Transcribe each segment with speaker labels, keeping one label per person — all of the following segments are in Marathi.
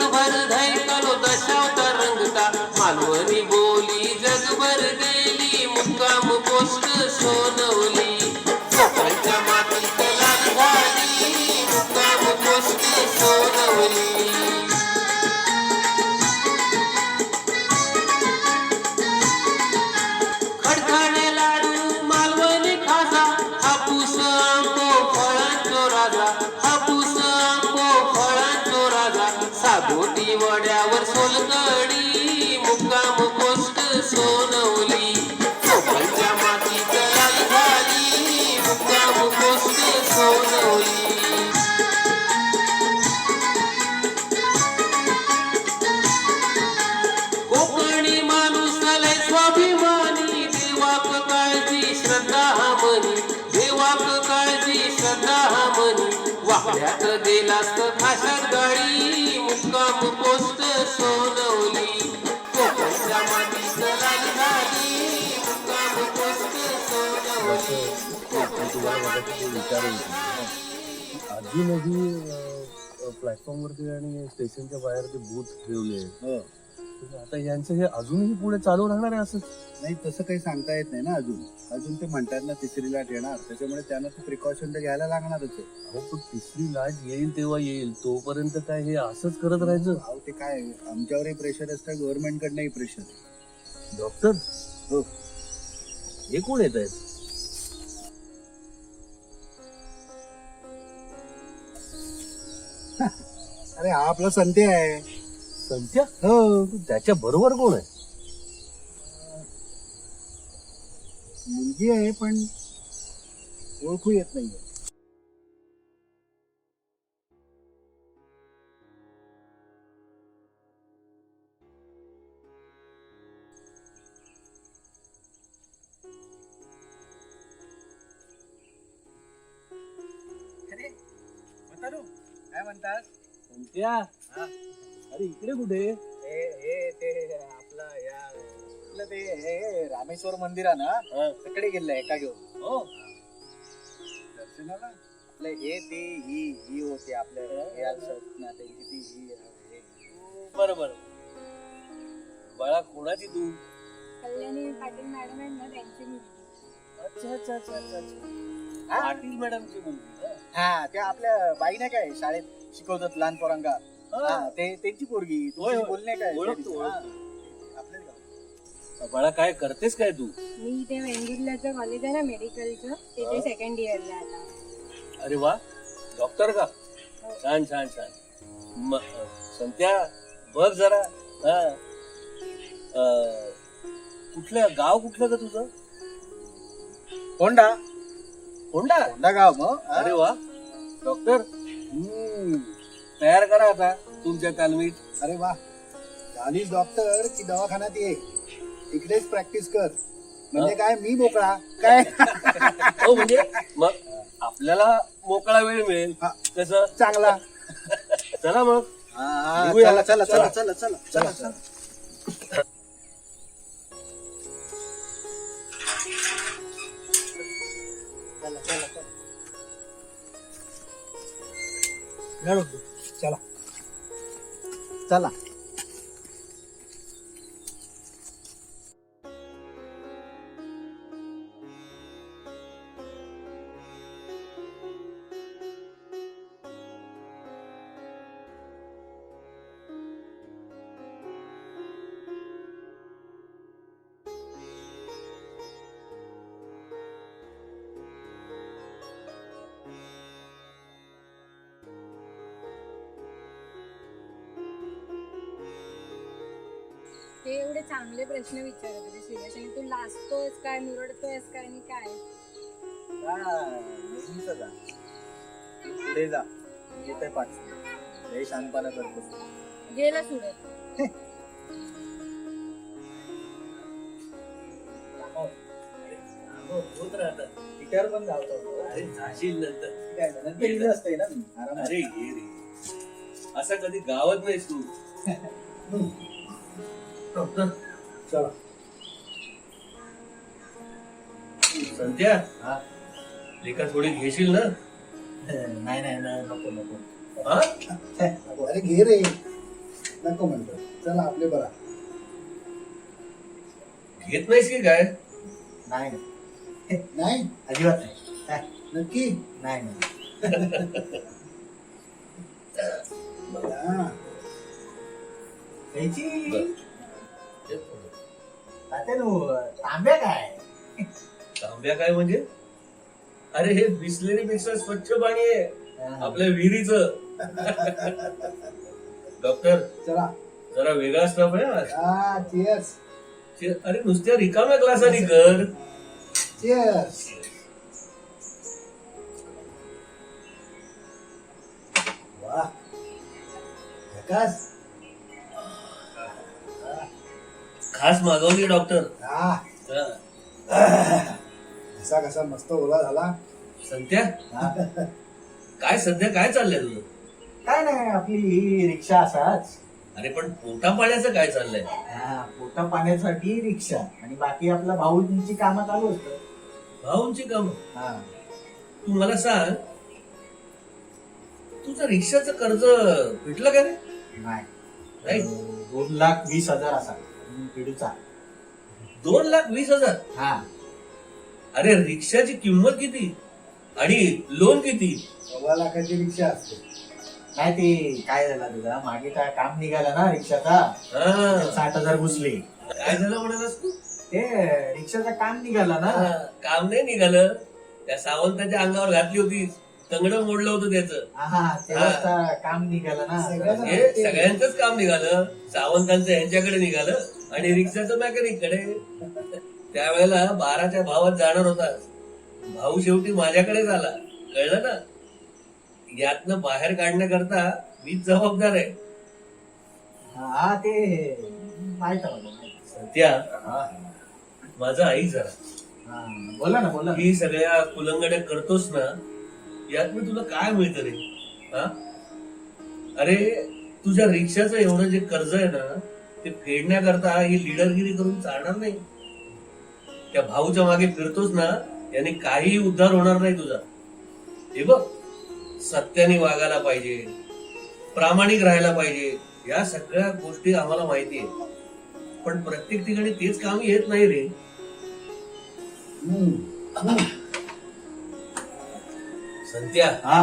Speaker 1: जगभर धैकलो दशावतार रंगता मालवणी बोली जगभर गेली मुक्काम पोस्ट सोनवली कोकणच्या मातीत लाल झाली मुक्काम पोस्ट सोनवली खडखडे लाडू मालवणी खाजा हापूस आंबो फळांचो राजा हापूस आंबो फळांचो राजा सागोटी वड्यावर सोलकडी मुक्काम पोस्ट सोनवली कोकणच्या मातीत लाल झाली मुक्काम पोस्ट सोनवली कोकणी माणूस लय स्वाभिमानी देवाक काळजी श्रद्धा मनी देवाक काळजी श्रद्धा मनी वाकड्यात दिलास खाशात गाडी मुक्काम पोस्ट सोनवली कोकणच्या मातीत लाल झाली मुक्काम पोस्ट सोनवली
Speaker 2: अजूनही प्लॅटफॉर्मवरती आणि स्टेशनच्या बाहेर ते बूथ ठेवले आता यांचं हे अजूनही पुढे चालू राहणार आहे असं
Speaker 3: नाही तसं काही सांगता येत नाही ना अजून ते म्हणतात ना तिसरी लाट येणार त्याच्यामुळे त्यांना ते प्रिकॉशन तर घ्यायला लागणारच आहे.
Speaker 2: अहो पण तिसरी लाट येईल तेव्हा येईल तोपर्यंत काय हे असंच करत राहायचं.
Speaker 3: अहो ते काय आमच्यावरही प्रेशर असतं गव्हर्नमेंट कडनंही प्रेशर आहे.
Speaker 2: डॉक्टर
Speaker 3: हो
Speaker 2: हे कोण येत आहेत?
Speaker 3: अरे हा आपला संते आहे.
Speaker 2: संत्या?
Speaker 3: हो
Speaker 2: त्याच्या बरोबर कोण आहे?
Speaker 3: मुलगी आहे पण ओळखू येत नाहीये. काय म्हणतात
Speaker 2: संत्या अरे इकडे कुठे?
Speaker 3: आपलं ते रामेश्वर मंदिर आहे ना तिकडे गेलंय एका घेऊन.
Speaker 2: हो
Speaker 3: दर्शनाला आपलं हे ते ही होते आपल्या
Speaker 2: बरोबर. बाळा कोणाची तू?
Speaker 4: कल्याणी पाटील मॅडम आहेत ना त्यांची मुलगी.
Speaker 2: अच्छा अच्छा अच्छा अच्छा अच्छा. पाटील मॅडमची मुलगी.
Speaker 3: हा त्या आपल्या बाई नाही काय शाळेत शिकवतात लहान पोरांना. ते त्यांची पोरगी
Speaker 2: होय, होय.
Speaker 3: बोलणे काय
Speaker 2: ओळखतो,
Speaker 3: हा.
Speaker 2: ओळखतो.
Speaker 3: आपल्याच गावात.
Speaker 2: बाळा काय करतेस काय तू?
Speaker 4: मी इथे वेंगुर्ल्याचं कॉलेज आहे ना मेडिकलचं तिथे सेकंड इयरला आता.
Speaker 2: अरे वा डॉक्टर का? छान छान छान. संत्या बघ जरा. कुठलं गाव कुठलं का तुझं?
Speaker 3: Honda
Speaker 2: Honda.
Speaker 3: होंडा गाव मग.
Speaker 2: अरे वा डॉक्टर तयार करा आता तुमच्या तालमीत.
Speaker 3: अरे वा झालीस डॉक्टर की दवाखान्यात ये इकडेच प्रॅक्टिस कर म्हणजे काय मी मोकळा काय.
Speaker 2: हो म्हणजे मग आपल्याला मोकळा वेळ मिळेल.
Speaker 3: हा.
Speaker 2: कसं
Speaker 3: चांगला.
Speaker 2: चला मग.
Speaker 3: चला चला चला चला चला चला चला. चला चला.
Speaker 4: ते एवढे चांगले प्रश्न विचारत होते सिरियस आणि तू लाजतोयस काय मुरडतोयस काय आणि काय.
Speaker 3: नेहमीच जा पुढे जा येते पाठ लय शांतपणा करतो.
Speaker 4: गेला सुरत.
Speaker 2: होत राहतात.
Speaker 3: गिटार पण धावतो.
Speaker 2: अरे जाशील नंतर.
Speaker 3: काय नंतर इथं असतंय ना आरामात.
Speaker 2: अरे ये रे असं कधी गावात नाहीस तू. डॉक्टर
Speaker 3: चला.
Speaker 2: संध्या लेखा थोडी घेशील ना?
Speaker 3: नाही नाही नको नको.
Speaker 2: हा?
Speaker 3: अरे घे रे. नको म्हणतो, चला आपले बरा.
Speaker 2: घेत नाहीस की काय?
Speaker 5: नाही
Speaker 3: नाही
Speaker 5: अजिबात नाही. काय?
Speaker 3: नक्की
Speaker 5: नाही नाही.
Speaker 3: बघा.
Speaker 5: त्याची तात्यानो तांब्या काय?
Speaker 2: तांब्या काय म्हणजे? अरे हे बिसलेरी पेक्षा स्वच्छ पाणी आहे आपल्या विहिरीचं. डॉक्टर
Speaker 3: चला
Speaker 2: जरा वेगळा स्टफ आहे आज.
Speaker 3: हा चिअर्स
Speaker 2: अरे नुसत्या रिकाम्या ग्लासाने कर.
Speaker 3: चिअर्स. वा झकास.
Speaker 2: खास मागवली डॉक्टर.
Speaker 3: हा
Speaker 2: हा.
Speaker 3: कसा कसा मस्त ओला झाला.
Speaker 2: संत्या
Speaker 5: हा.
Speaker 2: काय सध्या काय चाललंय तुझं?
Speaker 5: काय नाही आपली ही रिक्षा असाच.
Speaker 2: अरे पण पोटा पाण्याचं काय चाललंय?
Speaker 5: हा, पोटा पाण्यासाठी रिक्षा आणि बाकी आपल्या भाऊंची कामं चालू असतं.
Speaker 2: भाऊंची काम.
Speaker 5: हा.
Speaker 2: तू मला सांग, तुझं रिक्षाचं कर्ज भेटलं का रे?
Speaker 5: नाही
Speaker 2: नाही.
Speaker 5: 2,20,000 असा पिढूचा.
Speaker 2: 2,20,000?
Speaker 5: हा.
Speaker 2: अरे रिक्षाची किंमत किती आणि लोन किती?
Speaker 3: 1,15,00,000ची रिक्षा असते.
Speaker 5: नाही ते काय झालं तुझा मागे काय काम निघाला ना रिक्षाचा,
Speaker 2: हा.
Speaker 5: 60,000 घुसले.
Speaker 2: काय झालं म्हणालास तू?
Speaker 5: ते रिक्षाचं काम निघाला ना.
Speaker 2: हा, काम नाही निघालं. त्या सावंताच्या अंगावर घातली होती, तंगडं मोडलं होतं त्याचं.
Speaker 5: हा तेव्हा काम निघाला ना.
Speaker 3: सगळ्यांना-
Speaker 2: हे सगळ्यांचंच काम निघालं. सावंतांचं यांच्याकडे निघालं आणि रिक्षाचं मॅकॅनिक कडे. त्यावेळेला 12च्या भावात जाणार होता. भाऊ शेवटी माझ्याकडेच आला. कळलं ना? यातनं बाहेर काढण्याकरता मीच जबाबदार आहे.
Speaker 5: हा ते माहित आहे मला, माहित आहे.
Speaker 2: त्या
Speaker 5: हा,
Speaker 2: माझा आई जरा
Speaker 5: हा. बोला ना बोला ना.
Speaker 2: ही सगळ्या कुलंगड्या करतोस ना, यात मी तुला काय मिळतं रे? हा? अरे तुझ्या रिक्षाचं एवढं जे कर्ज आहे ना, ते फेडण्याकरता ही लिडरगिरी करून चालणार नाही. त्या भाऊच्या मागे फिरतोस ना, याने काही उद्धार होणार नाही तुझा. हे बघ, सत्याने वागायला पाहिजे, प्रामाणिक राहायला पाहिजे. या सगळ्या गोष्टी आम्हाला माहिती आहे, पण प्रत्येक ठिकाणी तेच काम येत नाही रे. संत्या,
Speaker 5: हा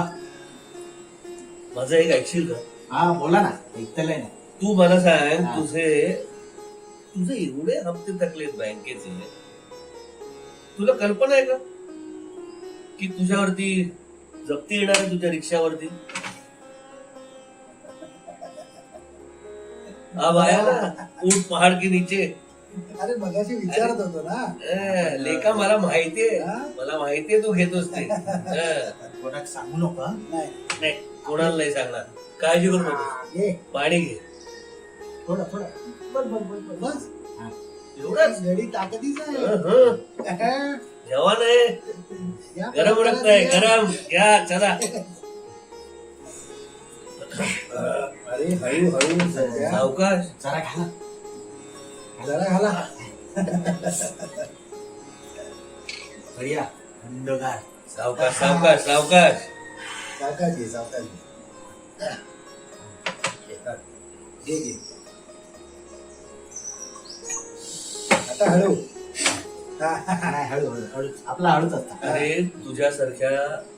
Speaker 2: माझं एक ऐकशील का?
Speaker 5: हा बोला ना, ऐकतलंय ना.
Speaker 2: तू मला सांग,
Speaker 5: हा.
Speaker 2: तुझे एवढे हप्ते थकलेत बँकेचे, तुला कल्पना आहे का की तुझ्यावरती जप्ती येणार आहे तुझ्या रिक्षावरती? हा बाया ना, ऊट पहाड के नीचे.
Speaker 3: अरे मगाशी विचारत होतो ना.
Speaker 2: लेका मला माहितीये,
Speaker 3: हा?
Speaker 2: मला माहितीये तू घेतोस ते.
Speaker 5: कोणाक सांगू नका.
Speaker 3: नाही
Speaker 2: नाही, कोणाला नाही सांगणार. काळजी करू नको.
Speaker 3: घे
Speaker 2: पाणी घे.
Speaker 5: थोडं थोडं. बस बस बस बस.
Speaker 3: बस.
Speaker 2: एवढंच.
Speaker 3: गडी ताकदीच आहे.
Speaker 2: हं. जवान आहे,
Speaker 3: या
Speaker 2: गरम रक्त आहे, गरम. घ्या, चला.
Speaker 3: अरे हळू हळू सध्या.
Speaker 2: सावकाश.
Speaker 5: जरा घाला.
Speaker 3: जरा घाला.
Speaker 5: बढिया थंडगार.
Speaker 2: सावकाश सावकाश सावकाश.
Speaker 3: सावकाश घे सावकाश घे. घे घे. आता हळू.
Speaker 5: नाही हळू हळू हळू आपला हळूच असता.
Speaker 2: अरे तुझ्यासारख्या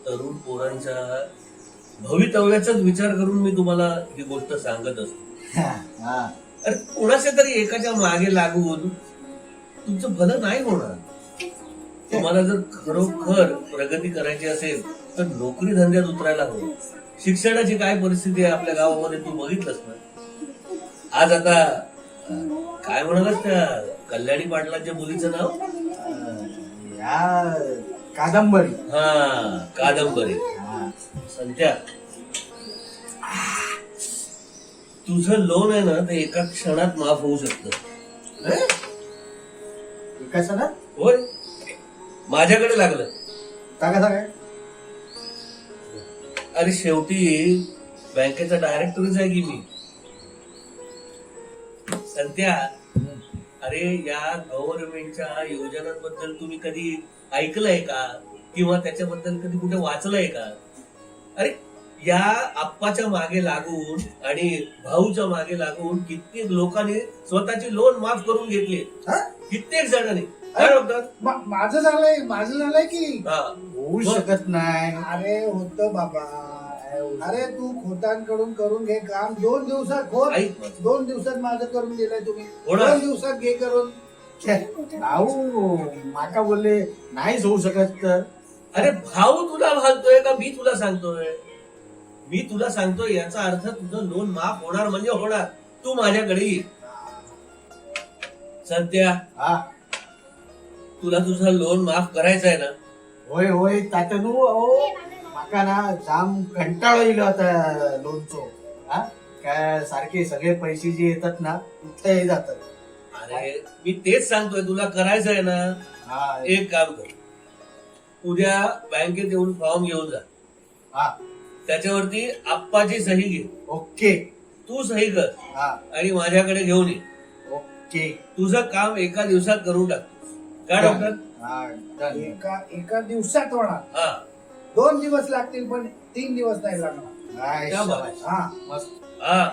Speaker 2: तरुण पोरांच्या भवितव्याचाच विचार करून मी तुम्हाला ही गोष्ट सांगत असतो.
Speaker 5: हा.
Speaker 2: अरे कोणाच्या तरी एकाच्या मागे लागून तुमचं भलं नाही होणार. तुम्हाला जर खरोखर प्रगती करायची असेल तर नोकरी धंद्यात उतरायला हवं. शिक्षणाची काय परिस्थिती आहे आपल्या गावामध्ये तू बघितलंस ना. आज आता काय म्हणालास त्या कल्याणी पाटलांच्या मुलीचं नाव?
Speaker 5: या कादंबरी.
Speaker 2: हा, कादंबरी.
Speaker 5: हा.
Speaker 2: संत्या, तुझं लोन आहे ना, ते एका क्षणात माफ होऊ शकतं.
Speaker 5: एका सणात
Speaker 2: होय, माझ्याकडे लागलं.
Speaker 5: का कसा काय?
Speaker 2: अरे शेवटी बँकेचा डायरेक्टरच आहे की मी. संत्या, अरे या गव्हर्नमेंटच्या योजनांबद्दल तुम्ही कधी ऐकलंय का? किंवा त्याच्याबद्दल कधी कुठे वाचलंय का? अरे या आप्पाच्या मागे लागून आणि भाऊच्या मागे लागून कित्येक लोकांनी स्वतःची लोन माफ करून घेतली.
Speaker 3: हा?
Speaker 2: कित्येक जणांनी. काय म्हणतात?
Speaker 3: माझं झालंय की
Speaker 2: हा.
Speaker 5: होऊ शकत नाही.
Speaker 3: अरे होतं बाबा. अरे तू खोतांकडून करून घे काम 2 दिवसात खोत.
Speaker 2: ऐक.
Speaker 3: 2 दिवसात माझं करून दिलंय तुम्ही.
Speaker 2: होणार.
Speaker 3: 2 दिवसात घे करून.
Speaker 5: भाऊ माका बोलले नाहीच होऊ शकत तर.
Speaker 2: अरे भाऊ तुला सांगतोय का मी तुला सांगतोय? मी तुला सांगतोय याचा अर्थ तुझं लोन माफ होणार म्हणजे होणार. तू माझ्याकडे ये. सध्या
Speaker 5: हा
Speaker 2: तुला तुझं लोन माफ करायचं आहे ना?
Speaker 5: होय होय तातनू अहो माका ना जाम कंटाळा येईल आता लोनचो. हा काय सारखे सगळे पैसे जे येतात ना तिथे जातात.
Speaker 2: अरे मी तेच सांगतोय तुला करायचं आहे ना.
Speaker 5: हा
Speaker 2: एक काम कर, उद्या बँकेत येऊन फॉर्म घेऊन जा.
Speaker 5: हा
Speaker 2: त्याच्यावरती आप्पाची सही घे.
Speaker 5: ओके.
Speaker 2: तू सही कर
Speaker 5: हा
Speaker 2: आणि माझ्याकडे घेऊन ये.
Speaker 5: ओके.
Speaker 2: तुझं काम एका दिवसात करून टाक. काय डॉक्टर?
Speaker 5: हा डन.
Speaker 3: एका दिवसात होणार.
Speaker 2: हा
Speaker 3: 2 दिवस लागतील पण 3 दिवस नाही लागणार.
Speaker 5: काय
Speaker 2: क्या बात.
Speaker 5: शाबास.
Speaker 3: हा
Speaker 5: मस्त.
Speaker 2: हा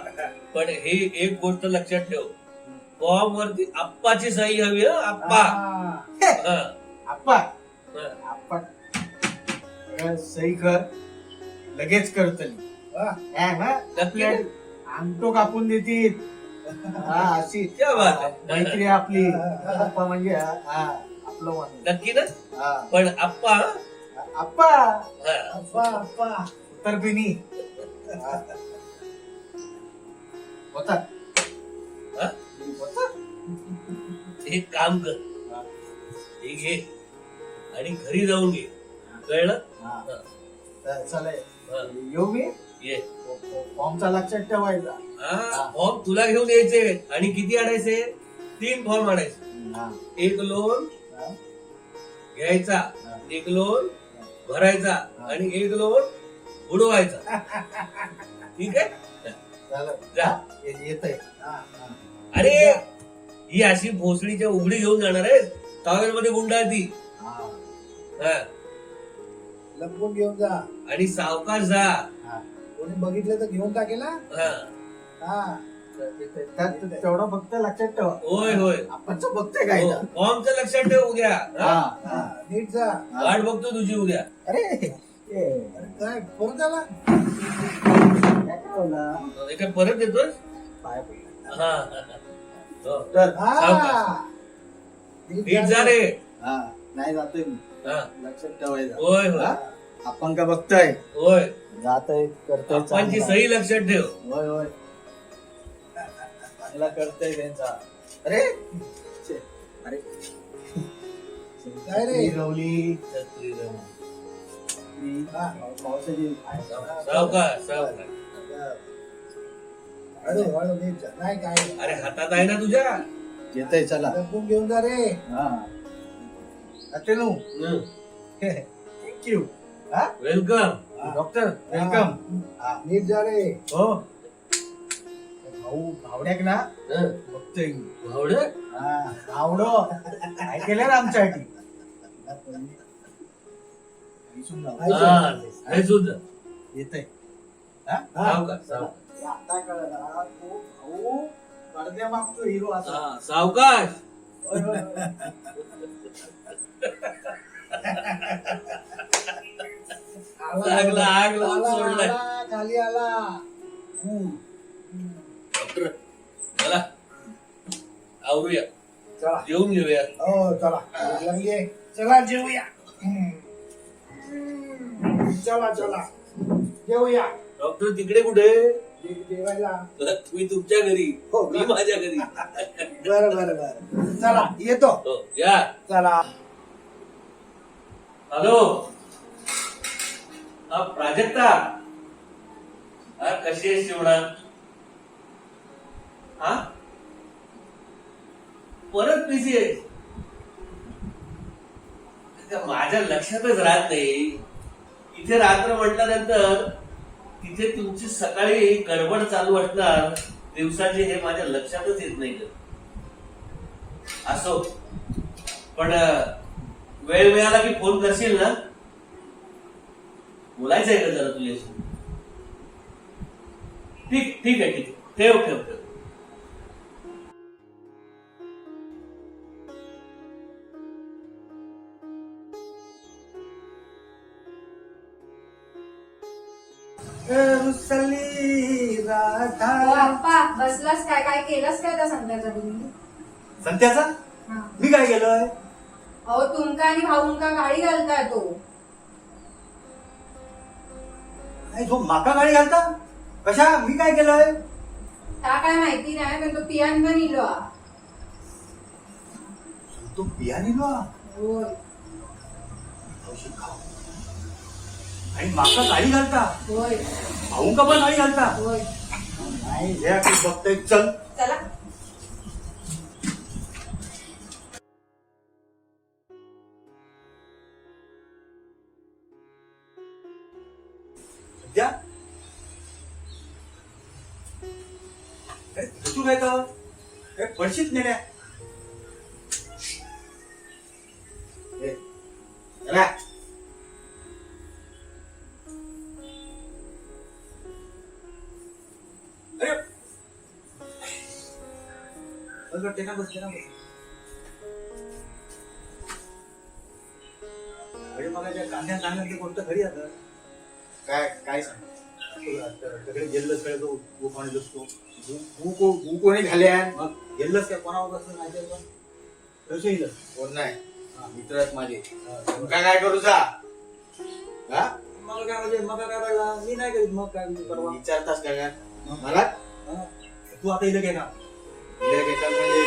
Speaker 2: पण हे एक गोष्ट लक्षात ठेव, फॉर्म वरती आप्पाची सही हवी. हं, आप्पा.
Speaker 3: हा.
Speaker 2: हा,
Speaker 5: आप्पा
Speaker 2: हा.
Speaker 5: आप्पा सही कर लगेच करतली.
Speaker 3: हा.
Speaker 2: नक्की?
Speaker 5: अंगठो कापून देतील. हा अशी
Speaker 2: क्या बात आहे.
Speaker 5: मैत्री आपली. आप्पा म्हणजे हा आपलं माणूस.
Speaker 2: नक्की ना?
Speaker 5: हा
Speaker 2: पण आप्पा.
Speaker 5: आप्पा
Speaker 2: हा.
Speaker 3: अप्पा.
Speaker 5: उतरपिनी होता.
Speaker 2: हा?
Speaker 5: होता.
Speaker 2: एक काम कर,
Speaker 5: हा.
Speaker 2: हे घे आणि घरी जाऊन घे. कळलं?
Speaker 5: हा.
Speaker 2: हा.
Speaker 5: तर चला
Speaker 2: हा.
Speaker 5: येऊ मी.
Speaker 2: ये.
Speaker 5: फॉर्मचा लक्षात ठेवायचा.
Speaker 2: हा, फॉर्म तुला घेऊन यायचे आणि किती आणायचे? 3 फॉर्म आणायचे.
Speaker 5: हा.
Speaker 2: एक लोन
Speaker 5: हा.
Speaker 2: घ्यायचा,
Speaker 5: हा.
Speaker 2: एक लोन भरायचा आणि एक लोन उडवायचा. ठीक आहे?
Speaker 5: चालेल.
Speaker 2: जा.
Speaker 5: येतंय.
Speaker 2: अरे ही अशी भोसडीच्या उघडी घेऊन जाणार आहे, टॉवेल मध्ये गुंडाळती.
Speaker 5: हा.
Speaker 2: हा.
Speaker 3: लपवून घेऊन जा.
Speaker 2: आणि सावकाश जा.
Speaker 5: हा.
Speaker 3: कोणी बघितलं तर घेऊन टाकेल हा.
Speaker 2: हा.
Speaker 3: हा.
Speaker 5: त्यात तेवढं फक्त लक्षात ठेवा.
Speaker 2: होय होय.
Speaker 5: आपण बघतोय काय इथं?
Speaker 2: फॉर्मचं लक्षात ठेव उद्या.
Speaker 5: हा.
Speaker 2: हा?
Speaker 3: हा. नीट जा.
Speaker 2: वाट बघतो तुझी उद्या.
Speaker 5: अरे
Speaker 3: अरे काय परत आला.
Speaker 5: काय ठेवला?
Speaker 2: हे काय परत येतोय?
Speaker 5: पाय पडला.
Speaker 2: हा. हो.
Speaker 5: तर
Speaker 3: हा.
Speaker 2: नीट जा रे.
Speaker 5: हा नाही जातोय मी.
Speaker 2: हा.
Speaker 5: लक्षात ठेवायचं.
Speaker 2: होय होय.
Speaker 5: हा? आपण का बघतोय
Speaker 2: होय.
Speaker 5: जातोय करतोय
Speaker 2: आप्पांची
Speaker 5: चांगला.
Speaker 2: सही लक्षात ठेव.
Speaker 5: होय होय चांगला करतोय त्यांचा. अरे छे, अरे
Speaker 3: काय रे?
Speaker 5: रवली
Speaker 3: हा.
Speaker 5: पावसाची
Speaker 2: सावकाश सावकाश.
Speaker 3: हळू हळू नीट जा. नाही काय
Speaker 2: अरे हातात आहे ना तुझ्या.
Speaker 5: येतय. चला.
Speaker 3: लपवून घेऊन जा रे.
Speaker 5: हा अटेनू
Speaker 2: हं.
Speaker 5: थँक्यू. हा
Speaker 2: वेलकम.
Speaker 5: Doctor welcome. हा
Speaker 3: नीट जा रे.
Speaker 5: हो भाऊ भावड्याक ना
Speaker 2: हं.
Speaker 5: बघतोय मी.
Speaker 2: भावडं?
Speaker 5: हा भावडो काय केलं ना आमच्यासाठी. ऐसून जाऊ.
Speaker 2: हा, हे सुद्धा.
Speaker 5: येतंय.
Speaker 2: सावकाश सावकाश.
Speaker 5: आता कळला तो भाऊ पडद्या मागतो हिरो असा.
Speaker 2: हा, सावकाश.
Speaker 5: होय, होय, होय.
Speaker 2: लागला, आग लावून
Speaker 3: आला,
Speaker 2: सोडलाय.
Speaker 3: आला, खाली आला.
Speaker 2: डॉक्टर चला आवरूया,
Speaker 3: चला.
Speaker 2: जेवून घेऊया.
Speaker 3: हो चला. लंगे. चला जेवूया. चला चला जेवूया.
Speaker 2: डॉक्टर तिकडे कुठे?
Speaker 3: जेवायला.
Speaker 2: तुम्ही तुमच्या घरी,
Speaker 3: हो.
Speaker 2: मी माझ्या घरी.
Speaker 3: बरं बरं बरं. चला येतो.
Speaker 2: हो, या.
Speaker 3: चला.
Speaker 2: हॅलो. हा प्राजक्ता. हा कशी आहे शिवणा? हा परत बिझी आहे. माझ्या लक्षातच राहत नाही. इथे रात्र म्हटल्यानंतर तिथे तुमची सकाळी गडबड चालू असणार दिवसाची, हे माझ्या लक्षातच येत नाही. असो, पण वेळ मिळाला की फोन करशील ना? बोलायचंय का जरा तुझ्याशी? ठीक आहे ठेव ठेव ठेव.
Speaker 5: रुसली राधा.
Speaker 4: बाप्पा बसलास काय काय केलंस काय त्या संध्याचा तुम्ही?
Speaker 5: संत्याचा
Speaker 4: हा.
Speaker 5: मी काय केलंय?
Speaker 4: अहो तुमका आणि भाऊंका गाडी घालताय तो.
Speaker 5: नाही तो माका गाडी घालता कशा? मी काय केलंय?
Speaker 4: त्या काय माहिती नाही पण तो पियान पण इलो.
Speaker 5: तो बियाणी लो
Speaker 4: होय
Speaker 5: आणि माका गाडी घालता,
Speaker 4: होय
Speaker 5: भाऊंका पण गाडी घालता.
Speaker 4: होय.
Speaker 5: नाही हे आपण बघतोय. चल
Speaker 4: चला.
Speaker 5: द्या. तू काय तर पडशीत नेण्या. चला. अरे ते ना बस. अरे मला त्या कांद्या सांगत ते कोणतं घरी आता काय काय सांग सगळे गेल्लस काय तो कोणी असतो कोणी घाल्या मग गेल्लस काय कोणावर असं नाही पण तसं कोण नाही मित्रच माझे काय काय करू जा. मग काय म्हणजे मग काय पडला मी नाही करीत. मग काय परवा विचारतास काय काय मला तू आता इथं घे ना. इथं घेता म्हणजे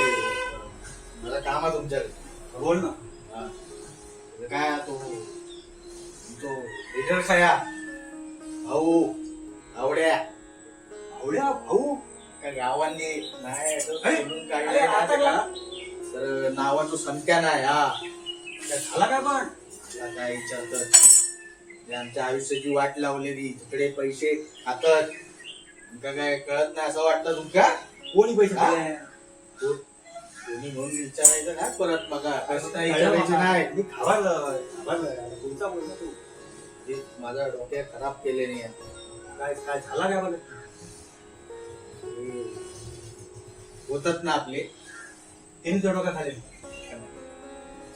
Speaker 5: मला काम आहे तुमच्याकडे. बोल ना. काय तो लिडर खाया भाऊ आवड्या आवड्या भाऊ काय गावांनी नाही बोलून काढलंय ना तर नावाचं संख्या नाही. हा झाला काय पण काय विचारत आमच्या आयुष्याची वाट लावलेली तिकडे पैसे खातात काय कळत नाही असं वाटतं तुमका? कोणी पैसे कोणी म्हणून विचारायचं ना परत बघा विचारायचं नाही. मी पुढचा बोल ना तू. माझा डोक्या खराब केले नाही. काय काय झाला काय मला होतात ना आपले त्यांनी तो डोका खाली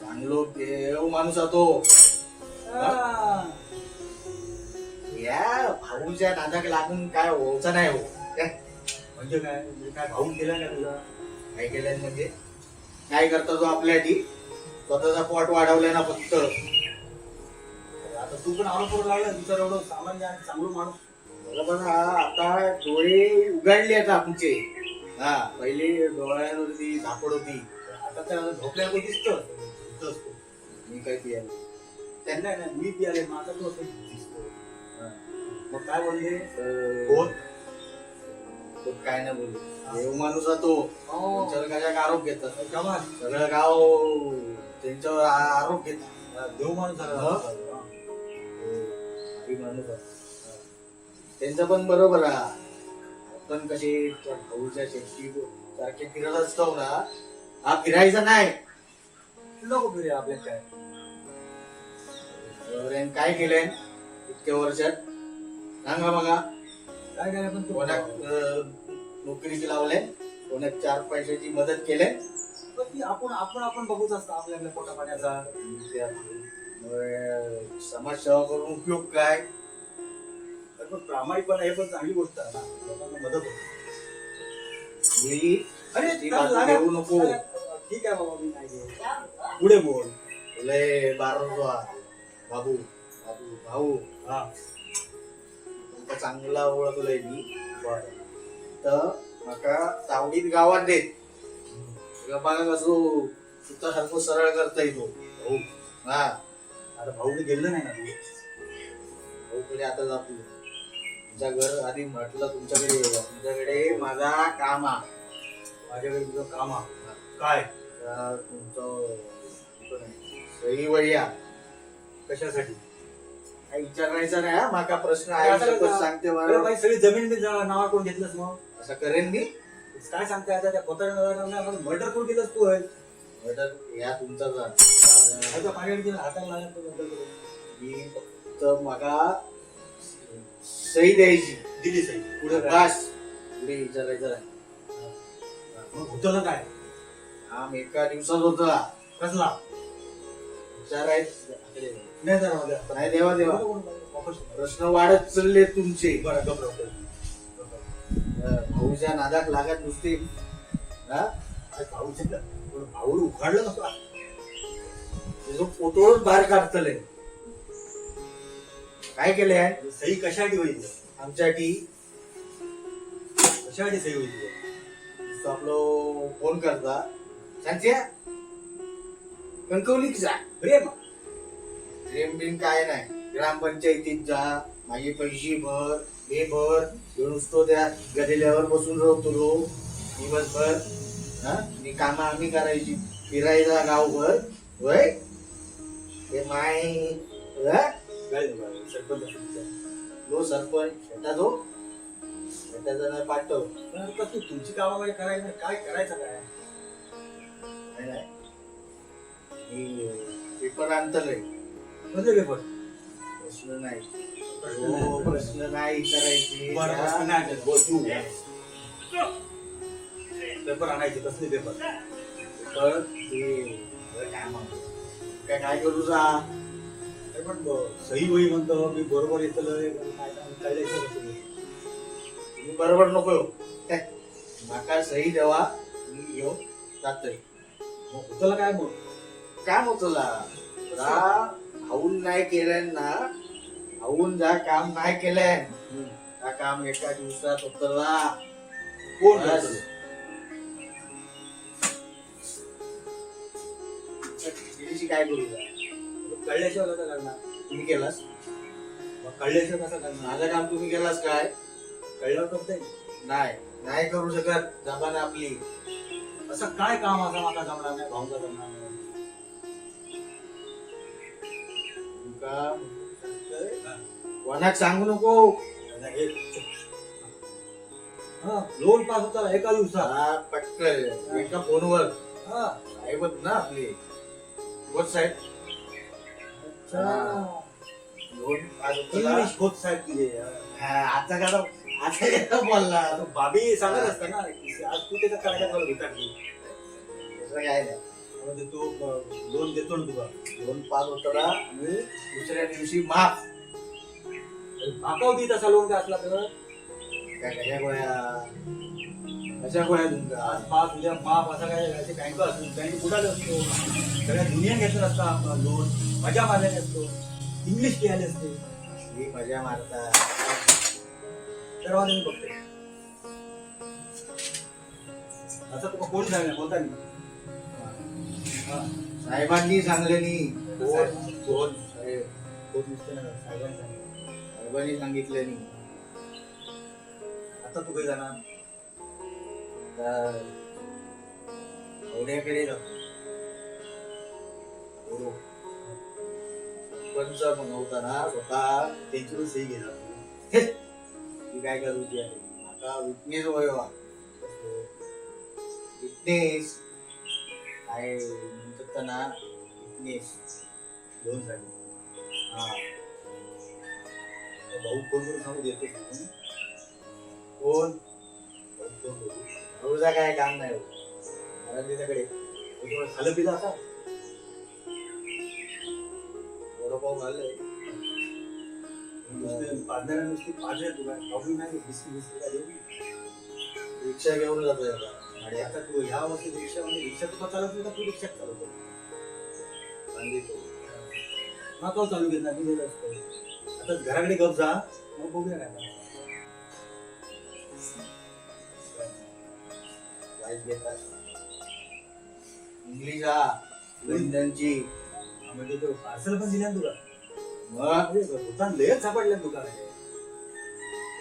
Speaker 5: चांगलो देव माणूस तो या भाऊच्या नादाक लागून काय व्हायचं नाही हो. म्हणजे काय काय भाऊ केलं ना तुला काय केलं म्हणजे काय करता तो आपल्यासाठी स्वतःचा पोट वाढवलाय ना फक्त. आता तू पण आरोप लावला विचार एवढं सामान्य आणि चांगलं माणूस बघा. आता डोळे उघडले आता आमचे. हा पहिले डोळ्यांवरती झापड होती आता त्या झोपल्यावर दिसत. मी काय पियाले त्यांना नाही मी पियाले माझा तो दिसतो. मग काय बोलले कोण काय नाही बोलले. देव माणूस तो त्यांच्यावर कशा आरोप घेतात सगळं गाव त्यांच्यावर आरोप घेतात. देव माणूस माणूस त्यांचं पण बरोबर आहे. आपण कसे भाऊच्या शेती सारखे फिरत असतो ना. हा फिरायचा नाही नको फिरे आपल्या काय केलंय इतक्या वर्षात सांगा बघा. काय केलं पण कोणाक नोकरी लावले कोणाक 4 पैशाची मदत केले आपण आपण आपण बघूच असतो आपल्याकडे पोटा पाण्याचा. समाजसेवा करून उपयोग काय? प्रामाणिकपणा हे पण चांगली गोष्ट आहे ना. लोकांना मदत होते. देऊ नको. ठीक आहे बाबा मी नाही पुढे बोल लय बारा बाबू बाबू भाऊ. हा चांगला ओळखलंय मी. तर मका तावडीत गावात देत बघा कसं सुतासारखं सरळ करता येतो भाऊ. हा आता भाऊने गेलं नाही ना तू भाऊकडे आता जातो. तुमच्या घर आधी म्हटलं तुमच्याकडे माझा काम आहे. माझ्याकडे तुझं काम आहे काय तुमचं सही वळ्या कशासाठी काय विचारायचं नाही. हा माका प्रश्न आहे सांगते मला सगळी जमीन नावा कोण घेतलंस मग असं करेन मी. काय सांगते आता त्या पोताच्या मर्डर कोण केलंस तू मर्डर या तुमचा हाताला मी फक्त मागा सही द्यायची दिली सही पुढे बस पुढे विचारायचं आहे.
Speaker 6: मग होतं काय
Speaker 5: काम एका दिवसात होता.
Speaker 6: कसला
Speaker 5: विचारायचं
Speaker 6: नाही जरा माझ्या
Speaker 5: नाही. देवा देवा
Speaker 6: वापस
Speaker 5: प्रश्न वाढत चालले तुमचे.
Speaker 6: बरं गप्प
Speaker 5: भाऊच्या नादात लागत नुसते. हा
Speaker 6: भाऊ उखाडलं नसतं
Speaker 5: तुझं पोटोळच बाहेर काढतले. काय केले
Speaker 6: सही कशासाठी होईल
Speaker 5: आमच्यासाठी?
Speaker 6: कशासाठी सही होईल
Speaker 5: नुसतं आपलं फोन करता सांगत्या कणकवलीत जा.
Speaker 6: प्रेम
Speaker 5: प्रेम बिन काय नाही. ग्रामपंचायतीत जा, माझे पैसे भर, हे भर. ह्यो नुसतो त्या गदेल्यावर बसून राहतो दिवसभर. मी कामं आम्ही करायची, फिरायचा गावभर. होय ते माय
Speaker 6: सरपंच
Speaker 5: लो सरपंच शेताचा नाही पाठव.
Speaker 6: तू तुमची कामामध्ये करायचं नाही, काय करायचं काय
Speaker 5: नाही, नाही. मी पेपर आणतलंय.
Speaker 6: म्हणजे पेपर
Speaker 5: प्रश्न नाही.
Speaker 6: प्रश्न नाही.
Speaker 5: हो, प्रश्न नाही करायचे.
Speaker 6: बरं, प्रश्न नाही. बोल तू. पेपर आणायचे कसले पेपर
Speaker 5: तर ते काय म्हणतो काय करू जा.
Speaker 6: अरे पण सही होई म्हणतो मी बरोबर येतलं काय
Speaker 5: तुम्ही बरोबर नको येऊ. माका सही देवा, मी येऊ जातोय.
Speaker 6: होतलं काय मग
Speaker 5: काम होत हाऊन नाही केल्यान ना. हाऊन जा काम नाही केल्यान त्या काम एका दिवसात होतला.
Speaker 6: कोण
Speaker 5: बस.
Speaker 6: करतं?
Speaker 5: दिदीची काय करू जा.
Speaker 6: कळल्याशिवाय कसं करणार
Speaker 5: तुम्ही केलास
Speaker 6: मग कळल्याशिवाय कसं करणार
Speaker 5: माझं काम तुम्ही केलास काय?
Speaker 6: कळल्यावर करता
Speaker 5: नाही नाही करू शकत. जबान आपली.
Speaker 6: असं काय काम असं माका जमणार नाही भाऊचा जमणार नाही
Speaker 5: तुमका कोणाक सांगू नको.
Speaker 6: लोन पास होता एका दिवसात
Speaker 5: हा, पटकन एका फोनवर
Speaker 6: हा.
Speaker 5: साहेबच ना आपले बोध साहेब. लोन पास होतला.
Speaker 6: इंग्लिश खोत साहेब तुझे
Speaker 5: आता का बोलला.
Speaker 6: बाबी सांगत असता ना आज तू त्याच्या कार्यक्रम मला भेटा की
Speaker 5: तसं काय नाही.
Speaker 6: म्हणजे तू लोन देतो ना तुला
Speaker 5: लोन पास होतला आणि दुसऱ्या दिवशी माफ.
Speaker 6: माकाव देत असा लोन काय असला तर
Speaker 5: काय कशा गोळ्या कशा गोळ्या तुमच्या
Speaker 6: आज पाच उद्या माफ असा काय बँक असतो बँक बुडाले असतो सगळ्या दुनिया घेतलं असता लोन मजा मारलेली असतो इंग्लिश लिहायला असते
Speaker 5: ही मजा मारता.
Speaker 6: सर्वांना मी बघते असं तुला कोणी सांगितलं बोलता मी
Speaker 5: साहेबांनी सांगलेनी.
Speaker 6: कोण
Speaker 5: साहेब
Speaker 6: कोण नुसतं ना साहेबांनी सांगितलं
Speaker 5: साहेबांनी सांगितलेनी.
Speaker 6: आता तू काही जाणार
Speaker 5: एवढ्याकडे पंच बनवता ना स्वतः
Speaker 6: त्यांची सही घेणार
Speaker 5: ती काय करूची आहे. आता विटनेस वयवा विटनेस काय म्हणतात ना विटनेस
Speaker 6: लोन साठी
Speaker 5: हा.
Speaker 6: भाऊ कोण करून सांगू देतो
Speaker 5: कोण
Speaker 6: भाऊ कोण करू
Speaker 5: रोजा काय काम नाही होत. मला तिच्याकडे
Speaker 6: खालं पिलं आता
Speaker 5: वडापाव खाल्लंय.
Speaker 6: पाजणाऱ्या नुसती पाजल्या तुला प्रॉब्लेम नाही बिस्की बिस्की काय देऊ
Speaker 5: रिक्षा घेऊन जातोय आता.
Speaker 6: आणि आता तू ह्या वर्षी रिक्षामध्ये रिक्षा तुला चालत नाही का तू रिक्षा चालवतो
Speaker 5: सांगितलं.
Speaker 6: तो चालू घेतला मी दिलं असतो आता घराकडे गप जा मग बघूया काय
Speaker 5: वाईट घेतात. इंग्लिश हा लंडनची.
Speaker 6: म्हणजे तो पार्सल पण दिल्या तुला
Speaker 5: मग
Speaker 6: दुकान लयच सापडल्या दुकानात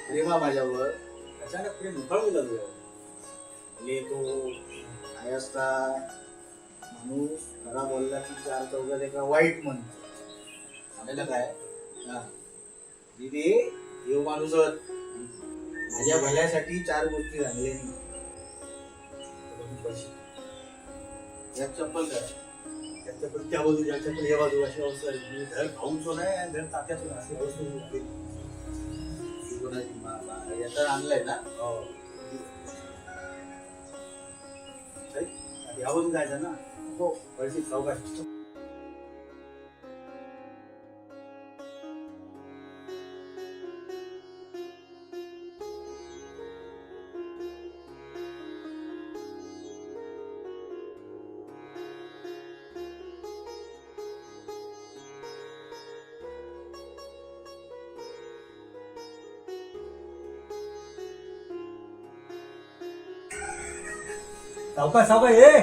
Speaker 5: प्रेमा माझ्यावर.
Speaker 6: अचानक प्रेम मुखाळ गेला तुझ्या
Speaker 5: ले तो काय असता माणूस खरा बोलला की चार चौघात एका वाईट म्हणतो. समजलं काय? हा दिदी येऊ माणूस माझ्या भल्यासाठी चार गोष्टी झाल्या नाही. एक चप्पल करा.
Speaker 6: त्याच्या पण त्या बाजू ज्याच्या पण या बाजू अशी अवस्था आहे. घर खाऊन सोन आहे आणि घर तात्याचं अशी अवस्था होती.
Speaker 5: कोणाची याचा आणलाय ना.
Speaker 6: यावरून जायचं ना हो परिस्थिती सावकाश सावकाश सावकाश ये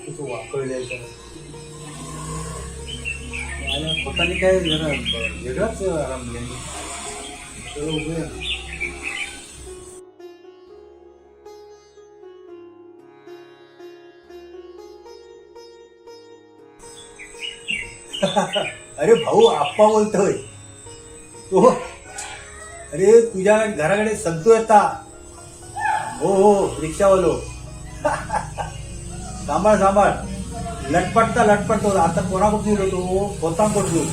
Speaker 6: किती वाकळले पोतानी काय जरा वेगळाच आराम दिला. चलो उभे अरे भाऊ आप्पा बोलतोय तो. अरे तुझ्या घराकडे संतो येता. हो हो रिक्षावालो. सांभाळ सांभाळ लटपटतो आता कोणाकडून दिलो तो खोतांकडून.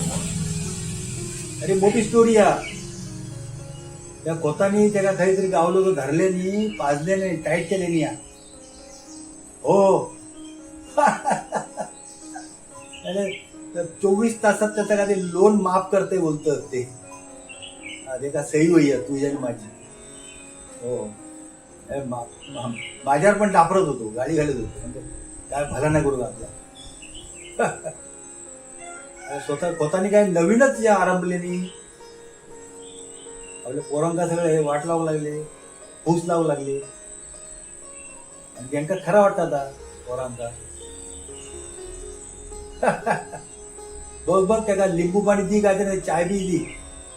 Speaker 6: अरे मोठी स्टोरी या त्या खोतानी त्याला काहीतरी गावलो तो धरले पाजले नाही टाईट केले नाही. हो अरे 24 तासात त्याचा का ते लोन माफ करते बोलत ते. ते का सही होई आहे तुझी आणि माझी. हो माझ्यावर पण टापरत होतो गाडी घालत होतो म्हणजे काय भला नाही करू आपला. स्वतः खोतानी काय नवीनच या आरंभलेनी आपल्या पोरांका सगळे वाट लावू लागले फूस लावू लागले आणि त्यांना खरा वाटत आता पोरांका. बघ बघ त्या लिंबू पाणी दी काय नाही चाय बी दी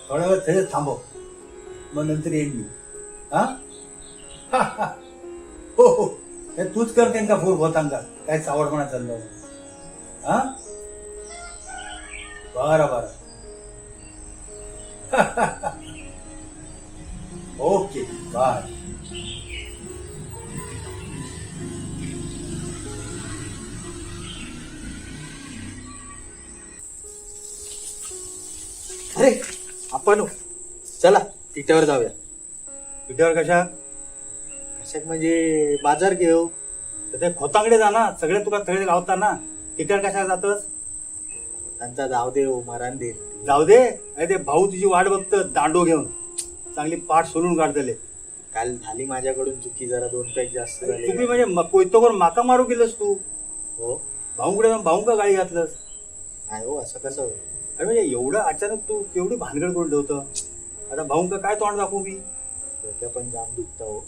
Speaker 6: थोड्या वेळ त्याच्यात थांबव मग नंतर येईन मी. हा हो हो तूच कर त्यांना फोन होतांका काय चावडपणा चाललो. हा बरं बरं ओके बाय.
Speaker 5: अरे आपण चला तिट्यावर जाऊया.
Speaker 6: पिठावर कशा
Speaker 5: कशाक म्हणजे बाजार घेऊ.
Speaker 6: तर ते खोतांकडे जा ना सगळे तुला सगळे लावता ना. पिठावर कशा जातस.
Speaker 5: त्यांचा जाऊ दे मरण दे.
Speaker 6: जाऊ दे. अरे ते भाऊ तुझी वाट बघत दांडो घेऊन चांगली पाठ सोलून काढतले.
Speaker 5: काल झाली माझ्याकडून चुकी जरा 2 पॅक जास्त झाली.
Speaker 6: तुम्ही म्हणजे कोयतो करून माका मारू गेलस तू.
Speaker 5: हो
Speaker 6: भाऊकडे जाऊन भाऊ का गाडी घातलंस.
Speaker 5: नाही हो असं कसं होईल.
Speaker 6: अरे म्हणजे एवढं अचानक तू केवढी भानगड करून ठेवतं. आता भाऊंका काय तोंड दाखवू मी.
Speaker 5: डोक्या पण जाम दुखता हो.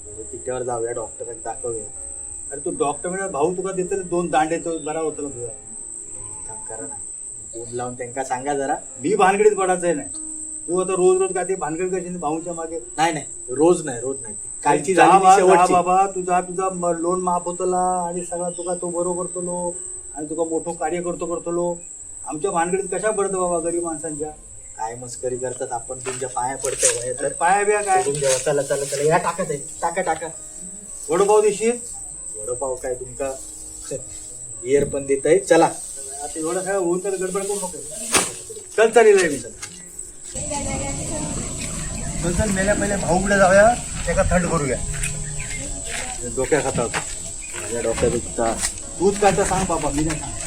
Speaker 5: म्हणजे तिट्यावर जाऊया डॉक्टरांना दाखवूया.
Speaker 6: अरे तू डॉक्टर म्हणजे भाऊ तुका देतो 2 दांडे तो बरा होतो ना तुझा.
Speaker 5: काम करा ना फोन लावून त्यांना सांगा जरा.
Speaker 6: मी भानगडीत पडायचंय नाही. तू आता रोज रोज काय ते भानगड करशील भाऊच्या मागे.
Speaker 5: नाही रोज नाही कालची
Speaker 6: जा
Speaker 5: झाली
Speaker 6: बा-
Speaker 5: शेवटची.
Speaker 6: जा बाबा तुझा लोन माफ होतला आणि सगळा तुका तो बरोबर करतलो आणि तुका मोठं कार्य करतलो. आमच्या भानगडीत कशा पडतं बाबा गरीब माणसांच्या.
Speaker 5: काय मस्करी करतात आपण तुमच्या पाया पडतोय तर
Speaker 6: पाया बिया काय
Speaker 5: सोडून द्यावा. चला चला चला या टाकत आहे टाका.
Speaker 6: वडोपाव देशील.
Speaker 5: वडोपाव काय तुमका बियर पण देत आहे. चला
Speaker 6: आता एवढं काय होऊन तर गडबड करू नको. चल चालेल मी चल मेल्या पहिले भाऊकडे जाऊया त्याला थंड करूया.
Speaker 5: डोक्या खातात माझ्या डोक्यात दुखता.
Speaker 6: तूच काय तर सांग बाबा मी नाही सांग.